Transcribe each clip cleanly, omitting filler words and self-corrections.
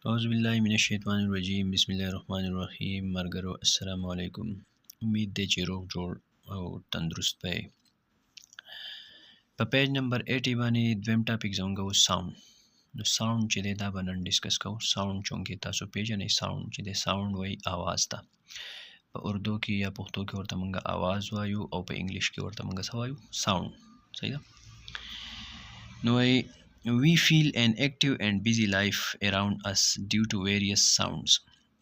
اعوذ بالله من الشیطان الرجیم بسم الله الرحمن الرحیم مرګرو السلام علیکم. امید دی چې روغ جوړ او تندرست پئ. په پیج نمبر 80 باندې دویم ټاپک زموږ و ساوند. نو ساوند چې دی دا به نن ډسکس کوو. ساوند چونکې تاسو پیژنئ ساوند چې دی ساوند وایي آواز ته. په اردو کې یا پښتو کې ورته موږ آواز وایو او په انګلیش کې ورته موږ څه وایو ساوند. صحیح ده. نو وایي We feel an active and busy life around us due to various sounds.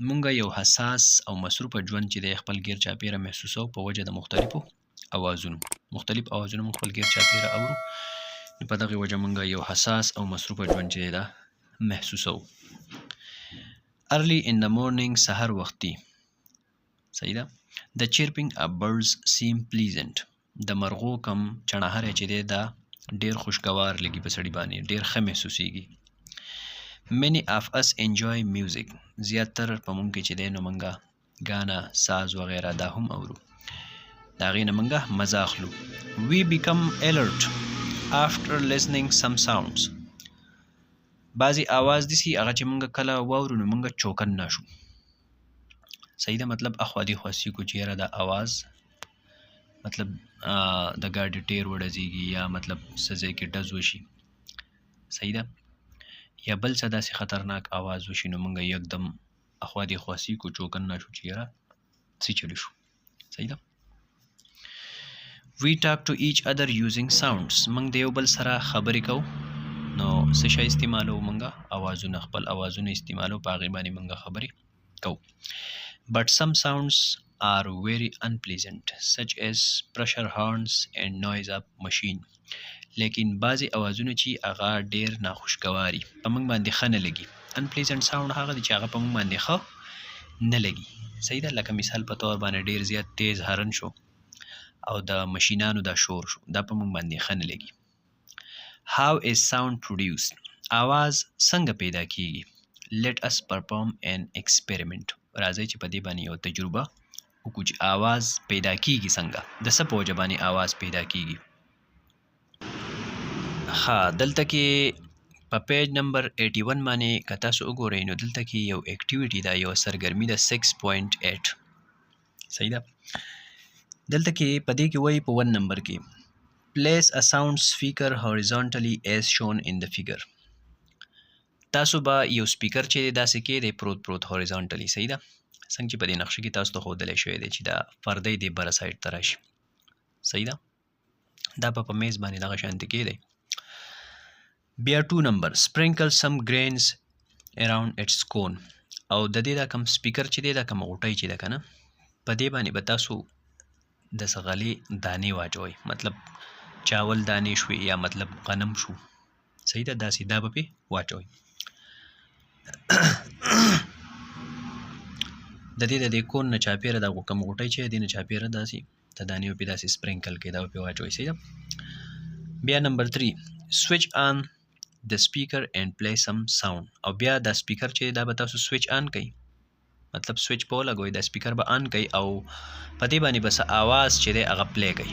مونږ یو حساس او مصروفه ژوند چې د خپل غیر چاپیره محسوسو په وجه د مختلف اوازونو مونږ خپل غیر چاپیره اورو. په دغه وجه مونږ یو حساس او مصروفه ژوند چې دا محسوسو. Early in the morning سحر وختي. صحیح ده. The chirping of birds seem pleasant. د مرغو کم چڼهاری چې دی دا ډیر خوشگوار لګي په سړي باندې ډیر ښه محسوسیږي. Many of us enjoy music. زیاتر په مونږ کې چې دی نو مونږه غانا ساز وغیره دا هم اورو. دا غي نه مونږه مزه اخلو. We become alert after listening some sounds. بعضی आवाज دي هغه چې مونږه کله واورو نو مونږه چوکن نشو. صحیح ده. مطلب اخوادي خاصی کو چیرې دا आवाज مطلب د ګاډي ټیر وډزيږي یا مطلب سزا کې ډز وشي. صحیح ده. یا بل څه داسې خطرناک आवाज وشي نو مونږ یکدم اخوا دې خاصی کو چوکن نشو چیرې څه چلی شو. صحیح ده. We talk to each other using sounds. مونږ د یو بل سره خبرې کوو نو څه شی استعمالو مونږه आवाजونه خپل आवाजونه استعمالو په هغې باندې مونږه خبرې کوو. But some sounds are very unpleasant such as pressure horns and noise of machine. لیکن بعضی اوازونه چې هغه ډیر ناخوشګواري په موږ باندې ښه نه لګي. unpleasant sound هغه دی چې هغه په موږ باندې ښه نه لګي. صحیح ده. لکه مثال په تور باندې ډیر زیات تیز هارن شو او د ماشینانو دا شور شو دا په موږ باندې ښه نه لګي. How is sound produced? आवाज څنګه پیدا کیږي؟ Let us perform an experiment. راځئ چې په دې باندې یو تجربه وکړو چې आवाज پیدا کیږي څنګه. د څه په وجه باندې आवाज پیدا کیږي. ها دلته کې په پیج نمبر 81 باندې که تاسو وګورئ نو دلته کې یو اکټیویټي ده یو سرګرمي ده 6.8. صحیح ده. دلته کې په دې کې وایي په 1 نمبر کې place a sound speaker horizontally as shown in the figure. تاسو به یو سپیکر چې داسې کې دی پروت هوریزونټلی. صحیح ده. څنګه چې په دې نقشه کې تاسو ته ښودلی شوی دی چې دا پردی دی بره سایډ ته راشي. صحیح ده. دا په میز باندې دغه شانتې کې دی. بیا 2 نمبر sprinkle some grains around its cone. او د دې دا کم سپیکر چې دی دا کم غوټۍ چې ده که نه په دې باندې به تاسو د غلې دانې واچوئ. مطلب چاول دانې شوې یا مطلب غنم شو. صحیح ده. داسې دا به پې واچوئ. د دې کون نه چاپیره دا کم غوټۍ چې دې نه چاپیره داسې د دانې په داسې سپرینکل کې دا په واچوي. صحیح ده. بیا نمبر 3 switch on the speaker and play some sound. او بیا دا سپیکر چې دا به تاسو سوئچ آن کړئ مطلب سوئچ په لګوئ دا سپیکر به آن کړئ او په دې باندې بس आवाज چې دی هغه پلی کړئ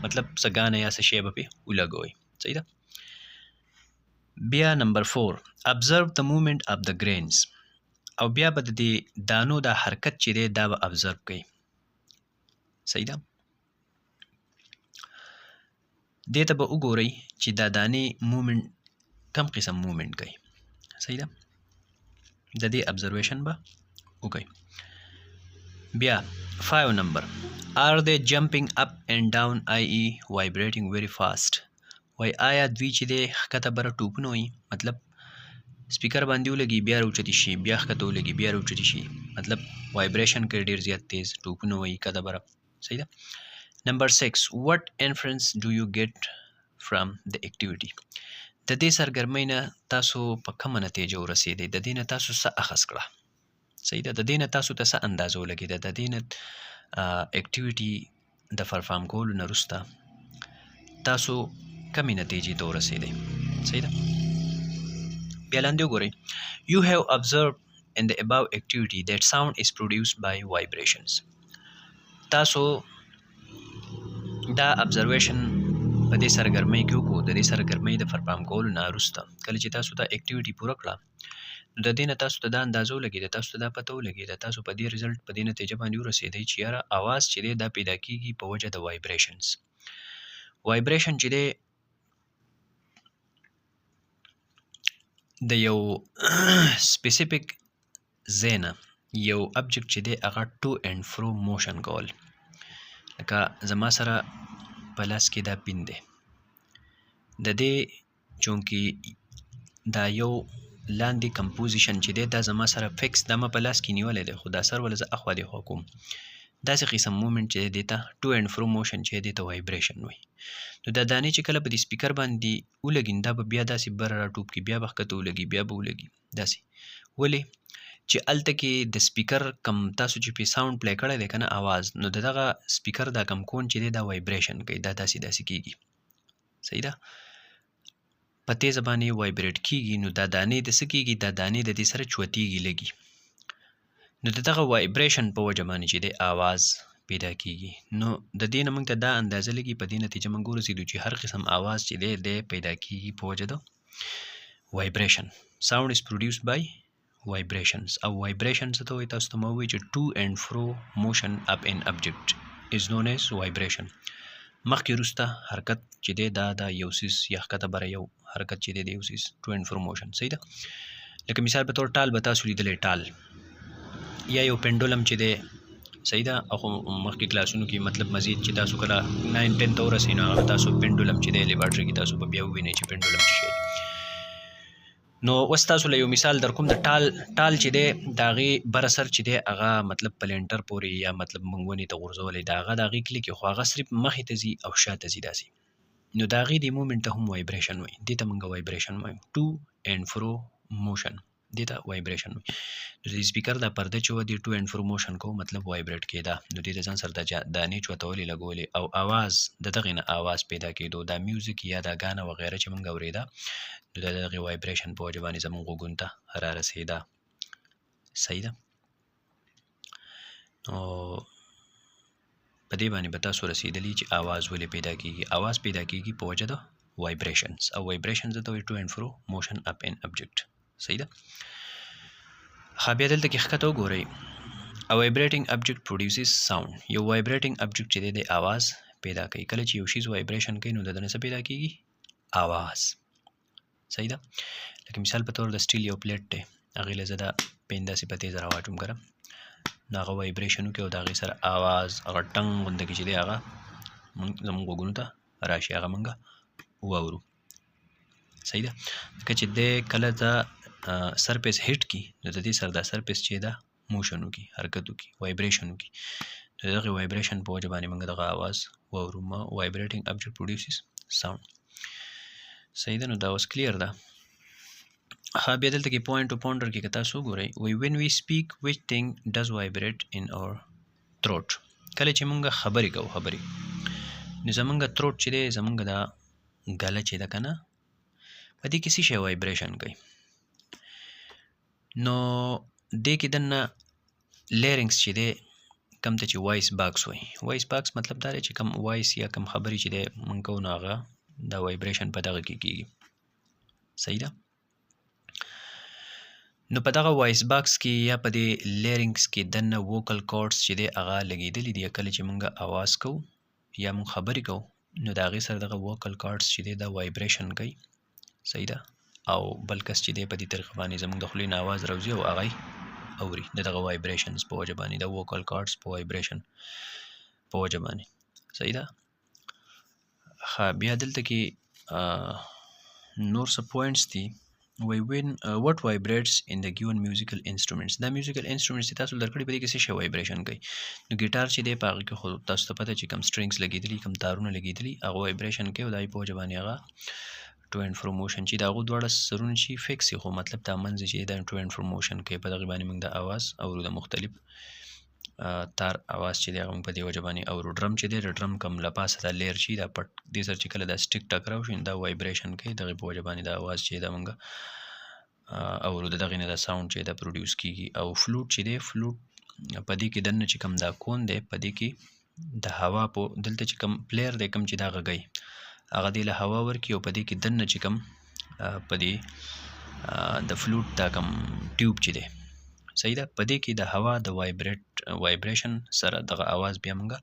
مطلب څه ګانه یا څه شی به پې ولګوئ. صحیح ده. بیا نمبر 4 observe the movement of the grains. او بیا به د دې دانو دا حرکت چې دی دا به ابزرو کوي. صحیح ده. دې ته به وګورئ چې دا دانې مومنټ کم قسم مومنټ کوي. صحیح ده. د دې ابزرویشن به وکړئ. بیا 5 نمبر are they jumping up and down i.e. vibrating very fast. وای آیا دوی چې دی ښکته بره ټوپونه وي مطلب سپیکر باندې ولګي بیا راوچتي شي بیا ښکته ولګي بیا راوچتي شي مطلب وایبریشن کوي ډیر زیات تیز ټوپونه وایي کده بره. صحیح ده. نمبر 6 what inference do you get from the activity. د دې سرګرمۍ نه تاسو په کومه نتیجه ورسېدئ. د دې نه تاسو څه اخذ کړه. صحیح ده. د دې نه تاسو ته څه اندازه ولګېده. د دې نه اکټیویټي د پرفارم کولو نه وروسته تاسو کمې نتیجې ته ورسېدئ. صحیح ده. بیا لاندې وګورئ you have observed in the above activity that sound is produced by vibrations. تاسو دا observation په دې سرګرمۍ کې وکړو. د دې سرګرمۍ د پرفارم کولو نه وروسته کله چې تاسو دا اکټیویټي پوره کړه نو د دې نه تاسو ته دا اندازه ولګېده، تاسو ته دا پته ولګېده، تاسو په دې رزلټ په دې نتیجه باندې ورسېدئ چې یاره اواز چې دی دا پیدا کېږي په وجه د وایبریشنز. وایبریشن چې دی د یو سپیسیفیک ځای نه یو ابجکټ چې دی هغه ټو اینډ فرو موشن کول. لکه زما سره په لاس کې دا پین دی، د دې چونکې دا یو لاندې کمپوزیشن چې دی دا زما سره فکس دا ما په لاس کې نیولی دی، خو دا سر ولې زه اخوا دېخوا کوم، داسې قسم مومنټ چې دی دې ته ټو اینډ فرو موشن چې دی دې ته وایبریشن وایي. نو دا دانې چې کله په دې سپیکر باندې ولګي دا به بیا داسې بره راټوپ کړي، بیا به ښکته ولګي، بیا به ولګي داسې. ولې چې هلته کې د سپیکر کم تاسو چې پې ساوند پلی کړی دی که نه اواز، نو د دغه سپیکر دا کم کون چې دی دا وایبریشن کوي، دا داسې داسې کېږي. صحیح ده؟ په تیزه باندې وایبریټ کېږي، نو دا دانې د څه کېږي، دا دانې د دې سره چوتېږي لګي، نو د دغه وایبریشن په وجه باندې چې دی آواز پیدا کېږي. نو د دې نه موږ ته دا اندازه لګي، په دې نتیجه موږ ورسېدو چې هر قسم آواز چې دی دی پیدا کېږي په وجه د وایبریشن. ساوند از پروډیوسډ بای vibrations او vibrations ته وایي، تاسو ته مو وایي چې to and fro motion up an object is known as vibration. مخکې وروسته حرکت چې دی دا د یو څیز یا ښکته بره یو حرکت چې دی د یو څیز to and fro motion. صحیح ده؟ لکه مثال په تور ټال به تاسو لیدلی، ټال یا یو پینډولم چې دی، صحیح ده؟ او مخکې کلاسونو کې مطلب مزید چې تاسو کله 9-10 ته ورسئ نو هغه تاسو پینډولم چې دی لیبارټري کې تاسو به بیا ووینئ چې پینډولم څه شی دی. نو اوس تاسو له یو مثال در کوم، د ټال چې دی د هغې بره سر چې دی هغه مطلب پلینټر پورې یا مطلب موږ ونې ته غورځولی، د هغه د هغې کلیک خو هغه صرف مخې ته ځي او شاته ځي داسې، نو د هغې دې مومنټ ته هم وایبریشن وایي، دې ته موږ وایبریشن وایو، ټو اینډ فرو موشن دې ته وایبریشن وایي. نو د سپیکر دا پرده چې وه دې ټو اینډ فرو موشن کوو مطلب وایبریټ کېده، نو دې د ځان سره د دانې چوتولې لګولې او آواز د دغې نه آواز پیدا کېدو، دا میوزیک یا دا ګانه وغیره چې موږ اورېده نو د دغې وایبریشن په وجه باندې زموږ غوږونو ته رارسېده. صحیح ده؟ نو په دې باندې به تاسو رسېدلي چې آواز ولې پیدا کېږي. آواز پیدا کېږي په وجه د وایبریشنز، او وایبریشنز ته وایي ټو اینډ فرو موشن اپ ان ابجکټ. صحیح ده؟ ښه، بیا دلته کې ښکته وګورئ. A vibrating object produces sound. یو وایبریټینګ ابجکټ چې دی د آواز پیدا کوي. کله چې یو شیز وایبریشن کوي نو د ده نه څه پیدا کېږي؟ آواز. صحیح ده؟ لکه مثال په تور د سټیل یو پلیټ دی، هغې له زه دا پین داسې په تیزه راواچوم که نه، نو هغه وایبریشن وکړي او د هغې سره آواز هغه ټنګ غونده کې چې دی هغه زموږ غوږونو ته راشي، هغه موږ واورو. صحیح ده؟ ځکه چې دی کله دا سرفیس هیټ کي نو د دې سره دا سرفیس چې ده موشن وکړي، حرکت وکړي، وایبریشن وکړي، د دغې وایبریشن په وجه باندې موږ دغه آواز واورو. وایبریټینګ ابجکټ پروډیوسز ساوند. صحیح ده؟ نو دا اوس کلیر ده. ها، بیا دلته کې پوینټ او پاونډر کې که تاسو وګورئ، وایي when we speak which thing does vibrate in our throat. کله چې موږ خبرې کوو نو زموږ تروټ چې دی، زموږ دا ګله چې ده که نه، په دې کې څه شی وایبریشن کوي؟ نو دې کې دننه لیرنګس چې دی کم ته چې وایس باکس وایي. وایس باکس مطلب دا دی چې کم وایس یا کم خبرې چې دی موږ کوو نو هغه دا وایبریشن په دغه کې کېږي. صحیح ده؟ نو په دغه وایس باکس کې یا په دې لیرنګس کې دننه ووکل کارډس چې دی هغه لګېدلي دي. کله چې موږ اواز کوو یا موږ خبرې کوو نو د هغې سره دغه ووکل کارډس چې دی دا وایبریشن کوي. صحیح ده؟ او بل کس چې دی په دې طریقه باندې زموږ د خولې نه اواز راوځي او هغه اوري د دغه وایبریشنز په وجه باندې، د ووکل کارډس په وایبریشن په وجه باندې. صحیح ده؟ ښه، بیا دلته کې نور څه پوینټس دي. وایي what vibrates in the given musical instruments. دا میوزیکل انسټرومنټس چې تاسو درکړي په دې کې څه شی وایبریشن کوي؟ نو ګیټار چې دی په هغې کې خو تاسو ته پته چې کم سټرینګس لګېدلي، کم تارونه لګېدلي، هغه وایبریشن کوي او د هغې په وجه باندې هغه ټو اینډ فرو موشن چې د هغو دواړه سرونه چې فکس وي، خو مطلب دا منځ چې دا ټو اینډ فرو موشن کوي. په دغې باندې موږ د اواز اورو، د مختلف تار اواز چې دی هغه موږ په دې وجه باندې اورو. ډرم چې دی د ډرم کم له پاسه دا لیر شي، دا پټ دې سره چې کله دا سټیک ټکراو شي دا وایبریشن کوي، دغې په وجه باندې دا اواز چې دا موږ اورو، د دغې نه دا ساوند چې دا پروډیوس کېږي. او فلوټ چې دی، فلوټ په دې کې دننه چې کم دا کون دی په دې کې د هوا په دلته چې کم پلیر دی کم چې دا غږی هغه دې له هوا ورکړي او په دې کې دننه چې کم په دې د فلوټ دا کم ټیوب چې دی صحیح ده. په دې کې د هوا د وایبریشن سره دغه आवाज بیا مونږه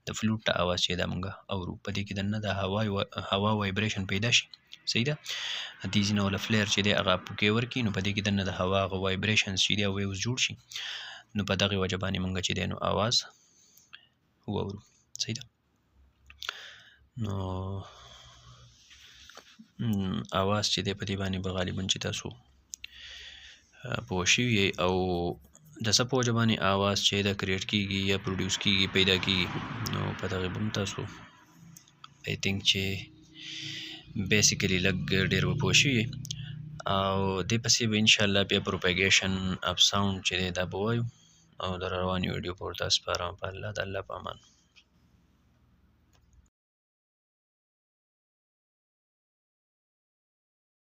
د فلوټ ته आवाज چې دا مونږه اورو. په دې کې د نه د هوا وایبریشن پیدا شي صحیح ده. دې ځینې ولا فلیر چې دی هغه پوکې ورکړي نو په دې کې د نه د هوا هغه وایبریشنز چې دی ویوز جوړ شي نو په دغه وجه باندې مونږ چې دی نو आवाज واورو صحیح ده. نو आवाज چې دی په دې باندې به غالبا چې تاسو پوه شوي او د څه په وجه باندې आवाज چې دا کریټ کیږي یا پروډوس کیږي پیدا کیږي نو په دغه به هم تاسو آی تھنک چې بیسیکلی لږ ډېر به پوه شوي او دې پسې به انشاءالله بیا پروپیګیشن اف ساوند چې دی دا به وایو او د روانې ویډیو پورته سپارم په الله د الله په امان.